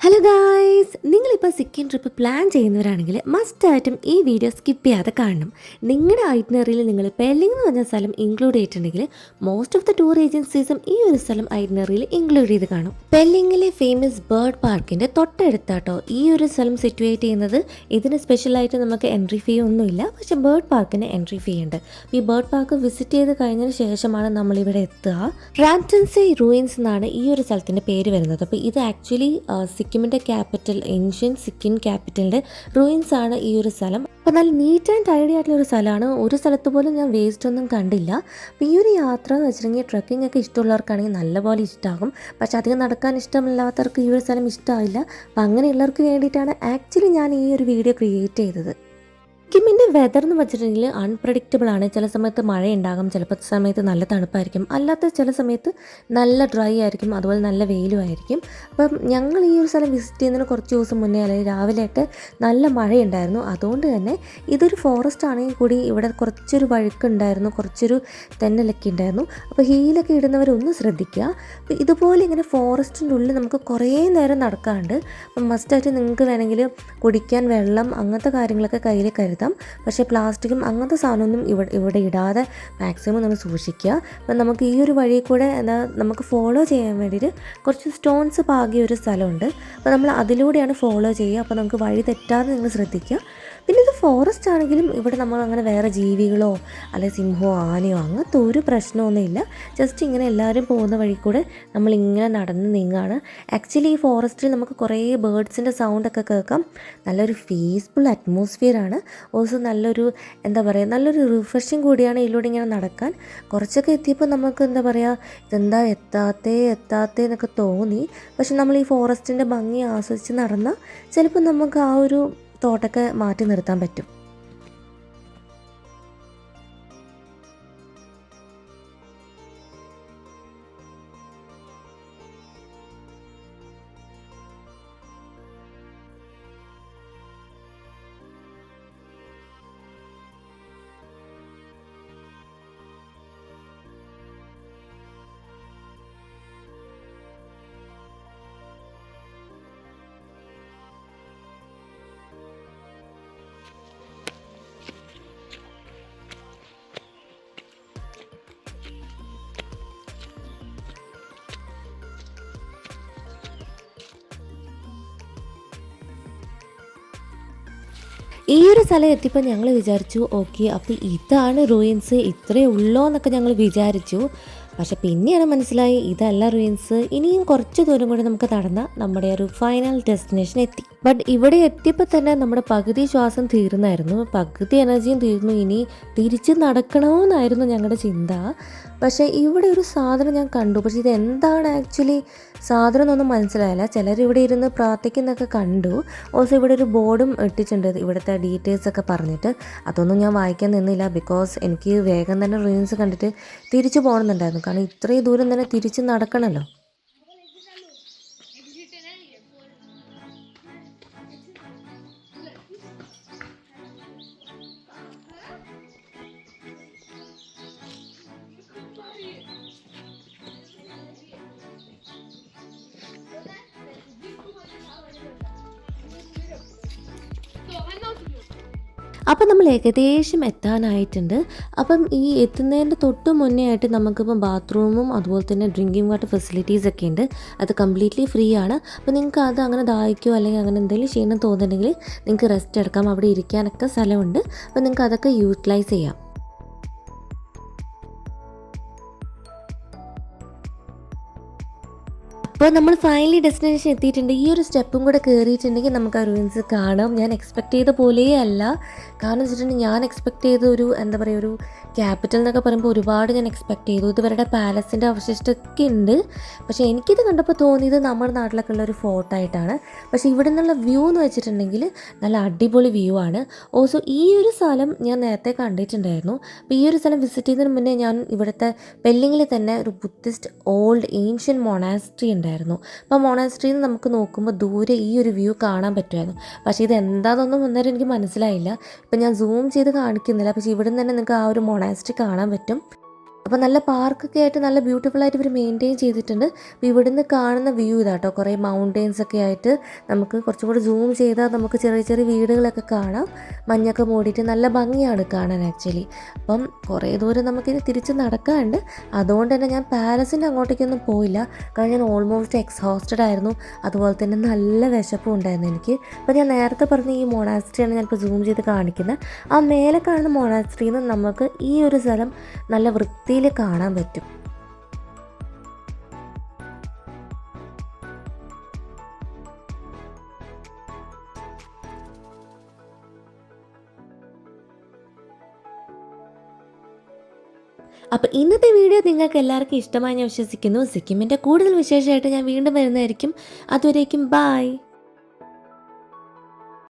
Hello guys, നിങ്ങളിപ്പോൾ Sikkim trip plan ചെയ്യുന്നവരാണെങ്കിൽ മസ്റ്റായിട്ടും ഈ വീഡിയോ സ്കിപ്പ് ചെയ്യാതെ കാണണം. നിങ്ങളുടെ ഐറ്റിനറിയിൽ നിങ്ങൾ പെല്ലിംഗ് എന്ന് പറഞ്ഞ സ്ഥലം ഇൻക്ലൂഡ് ചെയ്തിട്ടുണ്ടെങ്കിൽ മോസ്റ്റ് ഓഫ് ദ ടൂർ ഏജൻസീസും ഈ ഒരു സ്ഥലം ഐറ്റിനറിയിൽ ഇൻക്ലൂഡ് ചെയ്ത് കാണും. പെല്ലിങ്ങിലെ ഫേമസ് ബേർഡ് പാർക്കിൻ്റെ തൊട്ടടുത്താട്ടോ ഈ ഒരു സ്ഥലം സിറ്റുവേറ്റ് ചെയ്യുന്നത്. ഇതിന് സ്പെഷ്യലായിട്ട് നമുക്ക് എൻട്രി ഫീ ഒന്നുമില്ല, പക്ഷേ ബേർഡ് പാർക്കിന് എൻട്രി ഫീ ഉണ്ട്. ഈ ബേർഡ് പാർക്ക് വിസിറ്റ് ചെയ്ത് കഴിഞ്ഞതിന് ശേഷമാണ് നമ്മളിവിടെ എത്തുക. റാംറ്റൻസെ റൂയിൻസ് എന്നാണ് ഈ ഒരു സ്ഥലത്തിൻ്റെ പേര് വരുന്നത്. അപ്പോൾ ഇത് ആക്ച്വലി സിക്കിമിൻ്റെ ക്യാപിറ്റൽ, ഏൻഷ്യൻ സിക്കിം ക്യാപിറ്റലിൻ്റെ റൂയിൻസ് ആണ് ഈ ഒരു സ്ഥലം. അപ്പോൾ നല്ല നീറ്റ് ആൻഡ് ടൈഡി ആയിട്ടുള്ള ഒരു സ്ഥലമാണ്. ഒരു സ്ഥലത്ത് പോലും ഞാൻ വേസ്റ്റ് ഒന്നും കണ്ടില്ല. അപ്പോൾ ഈ ഒരു യാത്ര എന്ന് വെച്ചിട്ടുണ്ടെങ്കിൽ ട്രക്കിംഗ് ഒക്കെ ഇഷ്ടമുള്ളവർക്കാണെങ്കിൽ നല്ലപോലെ ഇഷ്ടമാകും. പക്ഷെ അധികം നടക്കാൻ ഇഷ്ടമില്ലാത്തവർക്ക് ഈ ഒരു സ്ഥലം ഇഷ്ടമാവില്ല. അപ്പോൾ അങ്ങനെയുള്ളവർക്ക് വേണ്ടിയിട്ടാണ് ആക്ച്വലി ഞാൻ ഈ ഒരു വീഡിയോ ക്രിയേറ്റ് ചെയ്തത്. സിക്കിമിൻ്റെ വെതർ എന്ന് വെച്ചിട്ടുണ്ടെങ്കിൽ അൺപ്രഡിക്റ്റബിൾ ആണ്. ചില സമയത്ത് മഴ ഉണ്ടാകും, ചിലപ്പോൾ സമയത്ത് നല്ല തണുപ്പായിരിക്കും, അല്ലാത്ത ചില സമയത്ത് നല്ല ഡ്രൈ ആയിരിക്കും, അതുപോലെ നല്ല വെയിലും ആയിരിക്കും. അപ്പം ഞങ്ങൾ ഈ ഒരു സ്ഥലം വിസിറ്റ് ചെയ്യുന്നതിന് കുറച്ച് ദിവസം മുന്നേ അല്ലെങ്കിൽ രാവിലെയൊക്കെ നല്ല മഴയുണ്ടായിരുന്നു. അതുകൊണ്ട് തന്നെ ഇതൊരു ഫോറസ്റ്റ് ആണെങ്കിൽ കൂടി ഇവിടെ കുറച്ചൊരു വഴുക്കുണ്ടായിരുന്നു, കുറച്ചൊരു തെന്നലൊക്കെ ഉണ്ടായിരുന്നു. അപ്പോൾ ഹീലൊക്കെ ഇടുന്നവരൊന്ന് ശ്രദ്ധിക്കുക. അപ്പോൾ ഇതുപോലെ ഇങ്ങനെ ഫോറസ്റ്റിൻ്റെ ഉള്ളിൽ നമുക്ക് കുറേ നേരം നടക്കാറുണ്ട്. അപ്പം മസ്റ്റായിട്ട് നിങ്ങൾക്ക് വേണമെങ്കിൽ കുടിക്കാൻ വെള്ളം അങ്ങനത്തെ കാര്യങ്ങളൊക്കെ കയ്യിൽ കരുതാം. പക്ഷേ പ്ലാസ്റ്റിക്കും അങ്ങനത്തെ സാധനമൊന്നും ഇവിടെ ഇടാതെ മാക്സിമം നമ്മൾ സൂക്ഷിക്കുക. അപ്പം നമുക്ക് ഈ ഒരു വഴി കൂടെ നമുക്ക് ഫോളോ ചെയ്യാൻ വേണ്ടിയിട്ട് കുറച്ച് സ്റ്റോൺസ് പാകിയ ഒരു സ്ഥലമുണ്ട്. അപ്പോൾ നമ്മൾ അതിലൂടെയാണ് ഫോളോ ചെയ്യുക. അപ്പോൾ നമുക്ക് വഴി തെറ്റാതെ നിങ്ങൾ ശ്രദ്ധിക്കുക. പിന്നെ ഇത് ഫോറസ്റ്റ് ആണെങ്കിലും ഇവിടെ നമ്മൾ അങ്ങനെ വേറെ ജീവികളോ അല്ലെങ്കിൽ സിംഹമോ ആനയോ അങ്ങനത്തെ ഒരു പ്രശ്നമൊന്നുമില്ല. ജസ്റ്റ് ഇങ്ങനെ എല്ലാവരും പോകുന്ന വഴി കൂടെ നമ്മളിങ്ങനെ നടന്ന് നീങ്ങാണ്. ആക്ച്വലി ഈ ഫോറസ്റ്റിൽ നമുക്ക് കുറേ ബേർഡ്സിൻ്റെ സൗണ്ടൊക്കെ കേൾക്കാം. നല്ലൊരു പീസ്ഫുൾ അറ്റ്മോസ്ഫിയറാണ്. ഓൾസോ നല്ലൊരു നല്ലൊരു റിഫ്രഷിങ് കൂടിയാണ് ഇതിലൂടെ ഇങ്ങനെ നടക്കാൻ. കുറച്ചൊക്കെ എത്തിയപ്പോൾ നമുക്ക് ഇതെന്താ എത്താത്തേ എന്നൊക്കെ തോന്നി. പക്ഷെ നമ്മൾ ഈ ഫോറസ്റ്റിൻ്റെ ഭംഗി ആസ്വദിച്ച് നടന്നാൽ ചിലപ്പോൾ നമുക്ക് ആ ഒരു തോട്ടൊക്കെ മാറ്റി നിർത്താൻ പറ്റും. ഈ ഒരു സ്ഥലം എത്തിയപ്പോൾ ഞങ്ങൾ വിചാരിച്ചു ഓക്കെ, അപ്പോൾ ഇതാണ് റൂയിൻസ്, ഇത്രയേ ഉള്ളൂ എന്നൊക്കെ ഞങ്ങൾ വിചാരിച്ചു. പക്ഷെ പിന്നെയാണ് മനസ്സിലായി ഇതല്ല റൂയിൻസ്. ഇനിയും കുറച്ച് ദൂരം കൂടി നമുക്ക് നടന്ന നമ്മുടെ ഒരു ഫൈനൽ ഡെസ്റ്റിനേഷൻ എത്തി. ബട്ട് ഇവിടെ എത്തിയപ്പോൾ തന്നെ നമ്മുടെ പകുതി ശ്വാസം തീർന്നായിരുന്നു, പകുതി എനർജിയും തീർന്നു. ഇനി തിരിച്ച് നടക്കണമെന്നായിരുന്നു ഞങ്ങളുടെ ചിന്ത. പക്ഷേ ഇവിടെ ഒരു സാധനം ഞാൻ കണ്ടു. പക്ഷേ ഇത് എന്താണ് ആക്ച്വലി സാധനം എന്നൊന്നും മനസ്സിലായില്ല. ചിലർ ഇവിടെ ഇരുന്ന് പ്രാർത്ഥിക്കുന്നൊക്കെ കണ്ടു. ഓൾസോ ഇവിടെ ഒരു ബോർഡും ഇട്ടിട്ടുണ്ട് ഇവിടുത്തെ ഡീറ്റെയിൽസ് ഒക്കെ പറഞ്ഞിട്ട്. അതൊന്നും ഞാൻ വായിക്കാൻ നിന്നില്ല, ബിക്കോസ് എനിക്ക് വേഗം തന്നെ റീൽസ് കണ്ടിട്ട് തിരിച്ചു പോകണമെന്നുണ്ടായിരുന്നു. കാരണം ഇത്രയും ദൂരം തന്നെ തിരിച്ച് നടക്കണമല്ലോ. അപ്പം നമ്മൾ ഏകദേശം എത്താനായിട്ടുണ്ട്. അപ്പം ഈ എത്തുന്നതിൻ്റെ തൊട്ട് മുന്നേ ആയിട്ട് നമുക്കിപ്പം ബാത്റൂമും അതുപോലെ തന്നെ ഡ്രിങ്കിങ് വാട്ടർ ഫെസിലിറ്റീസൊക്കെ ഉണ്ട്. അത് കംപ്ലീറ്റ്ലി ഫ്രീ ആണ്. അപ്പോൾ നിങ്ങൾക്ക് അത് അങ്ങനെ ദാഹിക്കുകയോ അല്ലെങ്കിൽ അങ്ങനെ എന്തെങ്കിലും ചെയ്യണം തോന്നുന്നുണ്ടെങ്കിൽ നിങ്ങൾക്ക് റെസ്റ്റ് എടുക്കാം. അവിടെ ഇരിക്കാനൊക്കെ സ്ഥലമുണ്ട്. അപ്പോൾ നിങ്ങൾക്ക് അതൊക്കെ യൂട്ടിലൈസ് ചെയ്യാം. അപ്പോൾ നമ്മൾ ഫൈനലി ഡെസ്റ്റിനേഷൻ എത്തിയിട്ടുണ്ട്. ഈ ഒരു സ്റ്റെപ്പും കൂടെ കയറിയിട്ടുണ്ടെങ്കിൽ നമുക്ക് ആ റൂയിൻസ് കാണാം. ഞാൻ എക്സ്പെക്ട് ചെയ്ത പോലെയേ അല്ല. കാരണം വെച്ചിട്ടുണ്ടെങ്കിൽ ഞാൻ എക്സ്പെക്ട് ചെയ്ത ഒരു ക്യാപിറ്റൽ എന്നൊക്കെ പറയുമ്പോൾ ഒരുപാട് ഞാൻ എക്സ്പെക്ട് ചെയ്തു. ഇവരുടെ പാലസിൻ്റെ അവശിഷ്ടമൊക്കെ ഉണ്ട്. പക്ഷേ എനിക്കിത് കണ്ടപ്പോൾ തോന്നിയത് നമ്മുടെ നാട്ടിലൊക്കെ ഉള്ള ഒരു ഫോർട്ട് ആയിട്ടാണ്. പക്ഷേ ഇവിടെ നിന്നുള്ള വ്യൂ എന്ന് വെച്ചിട്ടുണ്ടെങ്കിൽ നല്ല അടിപൊളി വ്യൂ ആണ്. ഓൾസോ ഈ ഒരു സ്ഥലം ഞാൻ നേരത്തെ കണ്ടിട്ടുണ്ടായിരുന്നു. അപ്പോൾ ഈ ഒരു സ്ഥലം വിസിറ്റ് ചെയ്യുന്നതിന് മുന്നേ ഞാൻ ഇവിടുത്തെ പെല്ലിങ്ങിൽ തന്നെ ഒരു ബുദ്ധിസ്റ്റ് ഓൾഡ് ഏൻഷ്യൻ മൊണാസ്ട്രി ഉണ്ട്. അപ്പോൾ മൊണാസ്ട്രിയിൽ നിന്ന് നമുക്ക് നോക്കുമ്പോൾ ദൂരെ ഈ ഒരു വ്യൂ കാണാൻ പറ്റുമായിരുന്നു. പക്ഷേ ഇത് എന്താണെന്നൊന്നും അന്നേരം എനിക്ക് മനസ്സിലായില്ല. ഇപ്പം ഞാൻ സൂം ചെയ്ത് കാണിക്കുന്നില്ല, പക്ഷേ ഇവിടെ നിന്ന് തന്നെ നിങ്ങൾക്ക് ആ ഒരു മൊണാസ്ട്രി കാണാൻ പറ്റും. അപ്പോൾ നല്ല പാർക്കൊക്കെ ആയിട്ട് നല്ല ബ്യൂട്ടിഫുള്ളായിട്ട് ഇവർ മെയിൻറ്റെയിൻ ചെയ്തിട്ടുണ്ട്. അപ്പോൾ ഇവിടുന്ന് കാണുന്ന വ്യൂ ഇതാട്ടോ, കുറേ മൗണ്ടെയ്ൻസ് ഒക്കെ ആയിട്ട് നമുക്ക് കുറച്ചും കൂടി സൂം ചെയ്താൽ നമുക്ക് ചെറിയ ചെറിയ വീടുകളൊക്കെ കാണാം. മഞ്ഞൊക്കെ മൂടിയിട്ട് നല്ല ഭംഗിയാണ് കാണാൻ ആക്ച്വലി. അപ്പം കുറേ ദൂരം നമുക്കിത് തിരിച്ച് നടക്കാനുണ്ട്. അതുകൊണ്ട് തന്നെ ഞാൻ പാലസിൻ്റെ അങ്ങോട്ടേക്കൊന്നും പോയില്ല. കാരണം ഞാൻ ഓൾമോസ്റ്റ് എക്സോസ്റ്റഡ് ആയിരുന്നു. അതുപോലെ തന്നെ നല്ല വിശപ്പും ഉണ്ടായിരുന്നു എനിക്ക്. അപ്പോൾ ഞാൻ നേരത്തെ പറഞ്ഞ ഈ മൊണാസ്ട്രിയാണ് ഞാനിപ്പോൾ സൂം ചെയ്ത് കാണിക്കുന്നത്. ആ മേലെ കാണുന്ന മൊണാസ്ട്രിയിൽ നിന്ന് നമുക്ക് ഈ ഒരു സ്ഥലം നല്ല വൃത്തിയിൽ കാണാൻ പറ്റും. അപ്പോൾ ഇന്നത്തെ വീഡിയോ നിങ്ങൾക്ക് എല്ലാവർക്കും ഇഷ്ടമായി ഞാൻ വിശ്വസിക്കുന്നു. സിക്കിമിൻ്റെ കൂടുതൽ വിശേഷമായിട്ട് ഞാൻ വീണ്ടും വരുന്നതായിരിക്കും. അതുവരേക്കും ബൈ.